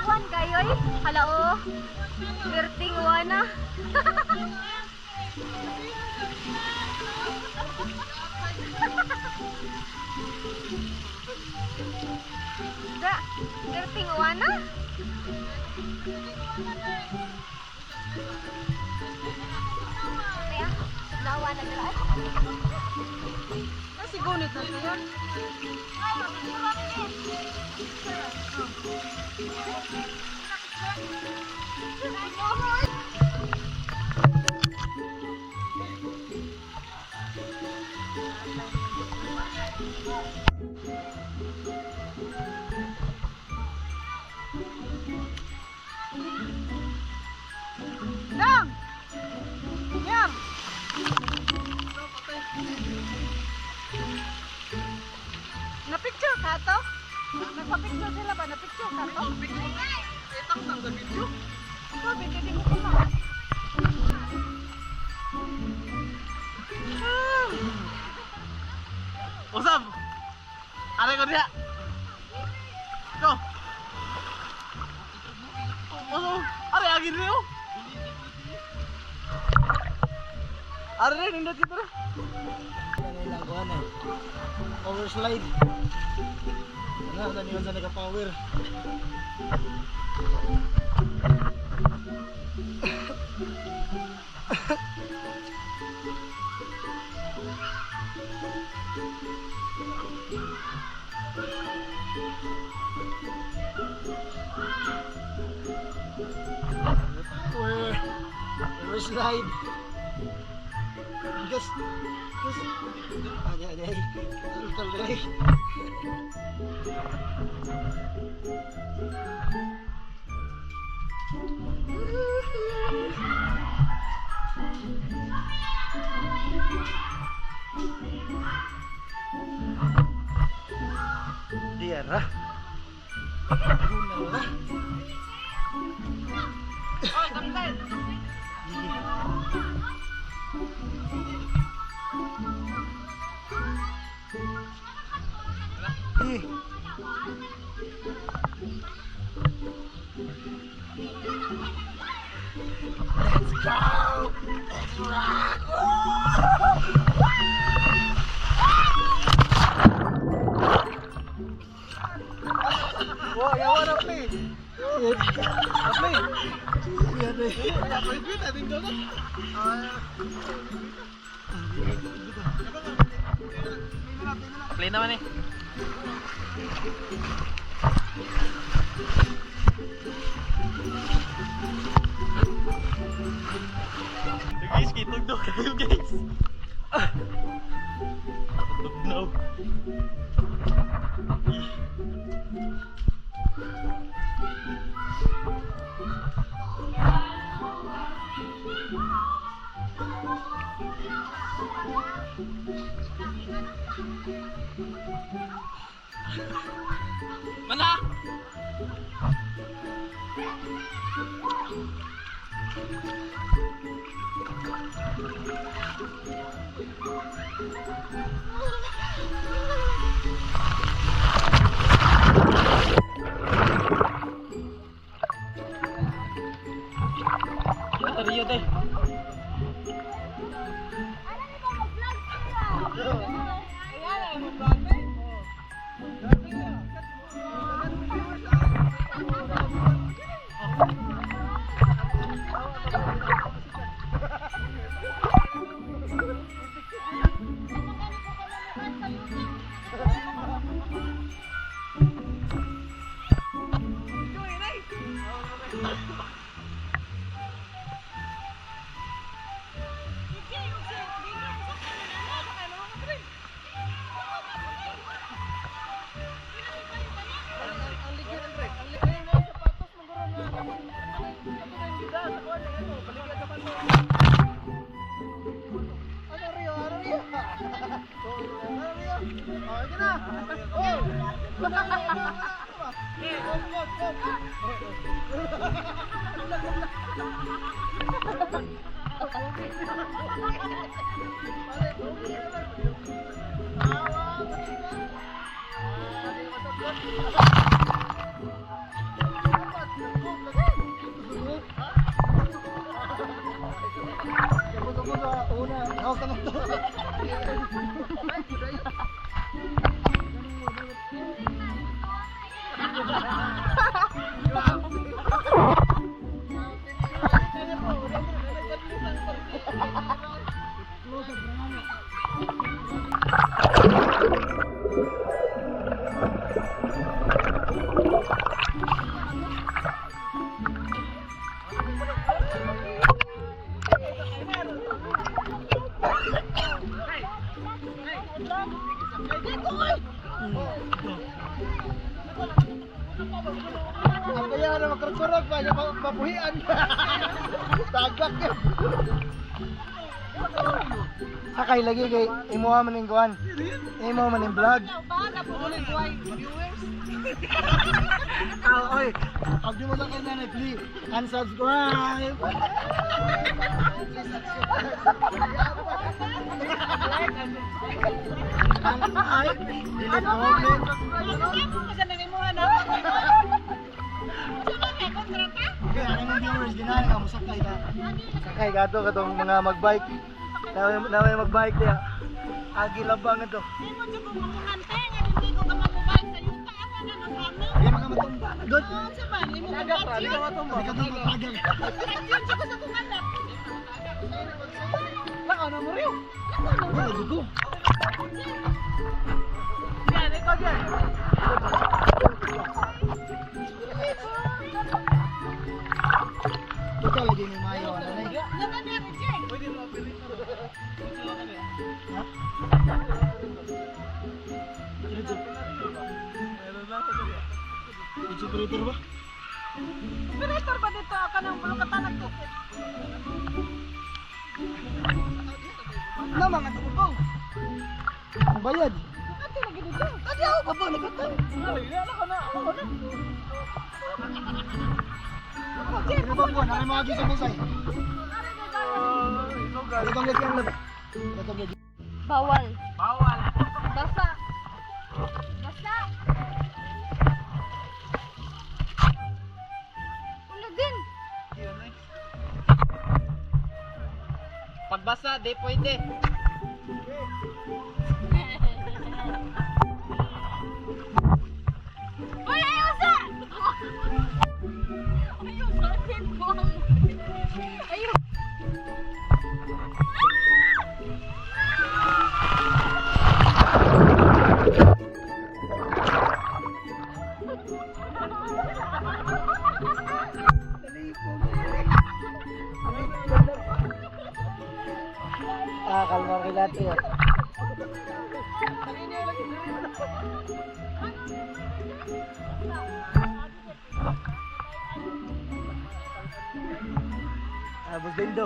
Wan kayoy, halao. Gerting wana. Da, gerting wana. Ya, nawa na dira. Kasi gunit na siya. Dang! Yam! Na-picture ka to? Nagpa-picture sila ba? Na-picture ka to? Itang sa video? Sabi, hindi ko pala. Usap! Are ko dia. Go. Oh, are agin niyo. Are rin nindot kita rin. Ano laguan eh. Power slide. Ano na niyon sa naka-power. Power slide. Gas. Ada. Total deh. Diarah. Guna lah. Oh, tanggal. Let's go! Let's rock! Wah, yang mana play? Play? Iya deh. Kita tinggal kan? Play naman nih. Guys, kitog daw kayo guys. Tugnaw. Mana? Kita Rio deh. Ang kaya na magkurkurag pa, yung mapuhian. Tagak yun. Sakay lagi kay imuha man yung kuhan. Imuha man yung vlog. Oy, pag di mo lang kayo na please, unsubscribe. Ay, delete comment. Okay, ang mga viewers, ginaan nga mo sakay na. Sakay gato katong mga magbike. Naway magbike niya. Agi labang ito. Hindi mga matumba. Good. Hindi ka matumba. Lakaw na mo rin. Wala dito. Yan, ikaw dyan. Ito lagi ni Mayo. Pwede mo pilit. Ha? Operator ba? Operator ba dito? Ka nang katanag to. Na mga tubog. Ang bayad. Ate lagi dito. Tadi ako pa ba nagkataw? Ako na. Ano ba po? Nakay mga gisang musay. Gatong lagi ang labi. Gatong lagi. Bawal. Bawal. Basa. Basa. Ulo din. Pagbasa, di pwede. Uy, ayaw sa! Ayaw sa akin po. Ayaw. Kalmar kilati ya. Bos Dindo.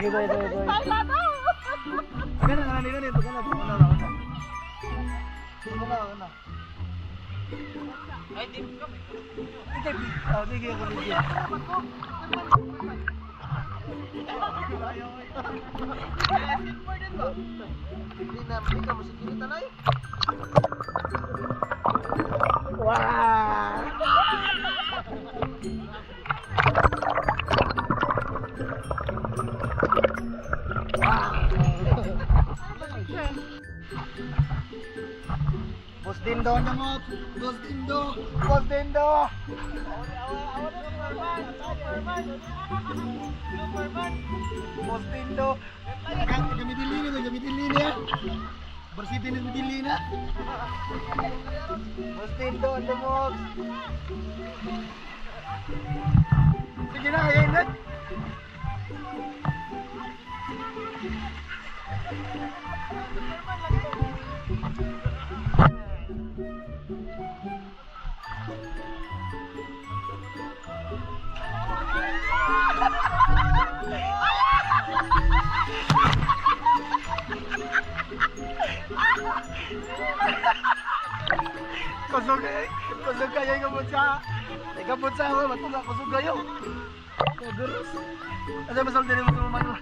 Sige, boy. Gana nga nila nito, gana po. Una. Ay, di ko. Sige ako dito. Hindi ka mo sige tanay. Wow! Bos Dindo nyamot. Bos Dindo. Bos Dindo. Gamitin lini ya. Bersihin gamitin lini. Bos Dindo nyamot. Sige na kayain na. Kusog kaya yung sa Kapot sa ako, matulak ko sugayo. Gurus. Ada masal dari mo manual.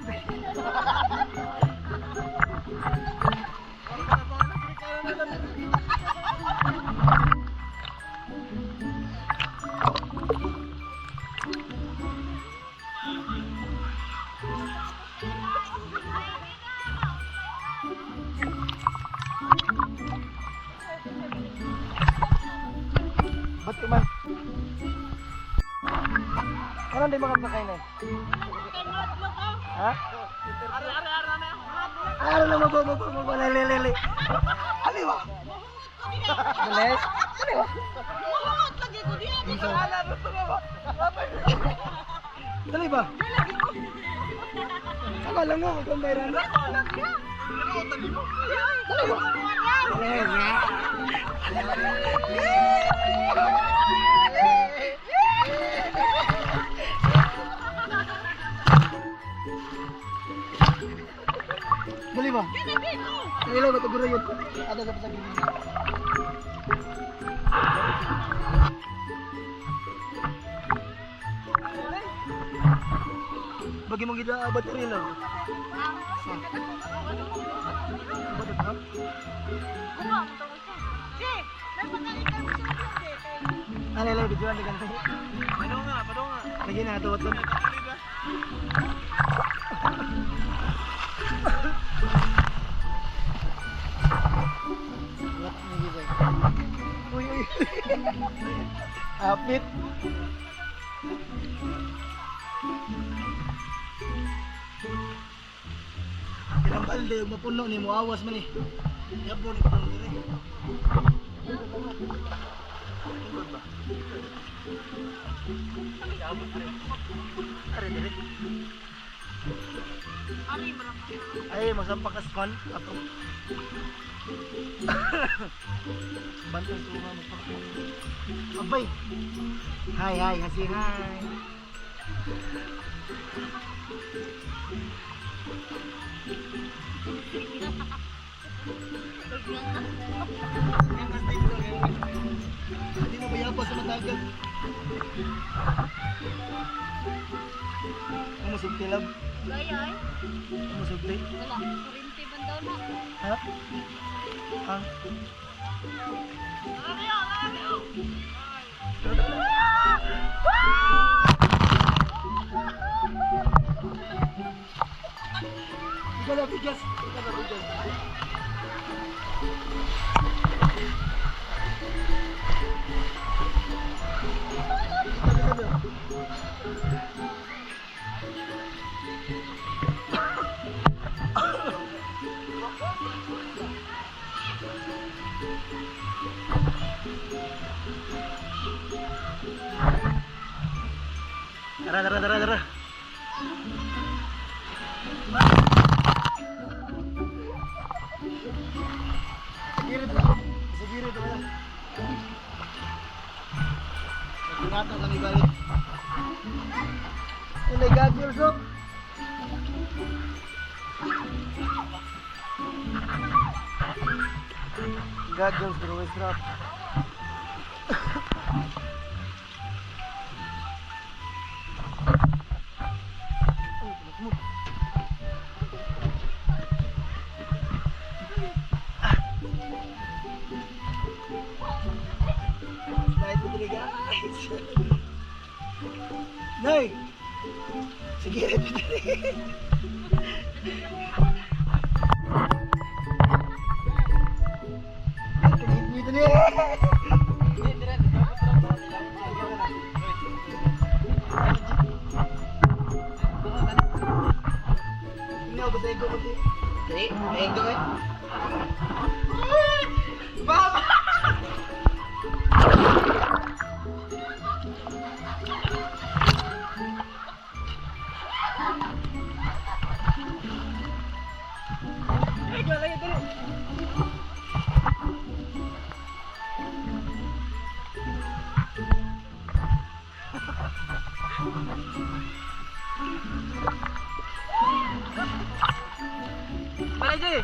Ba't man? Ano di makapakain na? Ha? Ano na mo lele. Ali ba? Beles? Ali ba? Mahot lagi ko diyan. Dali ba? Saka lang mo kung bayran. Dali ba? Dali ba? Dali lang mataguro yun. Ada sa pasagin. Bagi mong gida battery lang. Badat ha? Ano lang videoan di kanto. Padong nga. Lagi na tuwat doon. Uy. Apit. Ilang balde yung mapuno ni mo awas man eh. Yabo ni puno ni. Tungkol ba? Are dire. Ay, masampak ka span ato. Bantay tuwa mo pa. Abay. Hai, hasi hai. Hindi na bayapa sa matagal. Umusog tilab. Gaya ay. Umusog tilab. Wala. Kurinti bandaw na. Ha? Ang? Ikaw na bigas. Tara. Segiri tu lah. Nata kami balik. Ini gagil sob. Gagil terus rap. Nay! Sige, ready na rin. Dito na Ini ako sa ego ko di. Ego eh. Baba! Balik je.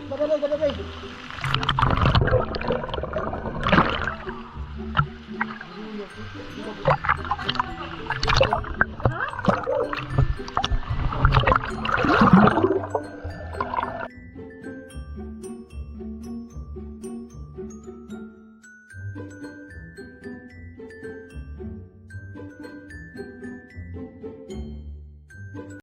Badalay, badalay.